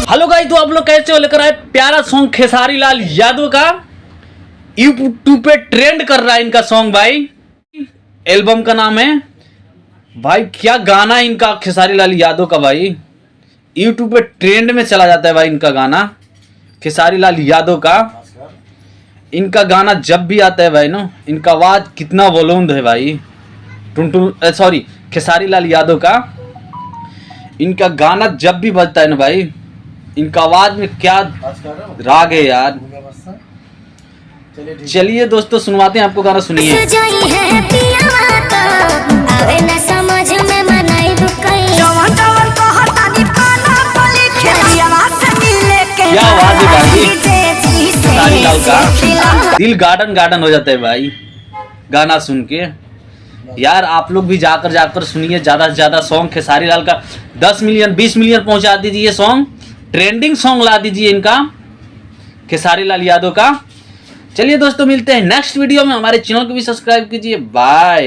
Hello guys, तो आप लोग कैसे हो? लेकर आए प्यारा सॉन्ग खेसारी लाल यादव का। यूट्यूब पे ट्रेंड कर रहा है इनका सॉन्ग भाई। एल्बम का नाम है भाई, क्या गाना है इनका खेसारी लाल यादव का भाई। यूट्यूब पे ट्रेंड में चला जाता है भाई इनका गाना, खेसारी लाल यादव का। इनका गाना जब भी आता है भाई ना, इनका आवाज कितना वॉल्यूम है भाई। टुनटुन सॉरी खेसारी लाल यादव का इनका गाना जब भी बजता है ना भाई, इनका आवाज में क्या राग है यार। चलिए दोस्तों सुनवाते हैं आपको गाना, सुनिए। क्या आवाज है भाई खेसारी लाल का, दिल गार्डन गार्डन हो जाता है भाई गाना सुन के। यार आप लोग भी जाकर सुनिए ज्यादा से ज्यादा सॉन्ग खेसारी लाल का। 10 मिलियन 20 मिलियन पहुंचा दीजिए सॉन्ग, ट्रेंडिंग सॉन्ग ला दीजिए इनका खेसारी लाल यादव का। चलिए दोस्तों मिलते हैं नेक्स्ट वीडियो में, हमारे चैनल को भी सब्सक्राइब कीजिए। बाय।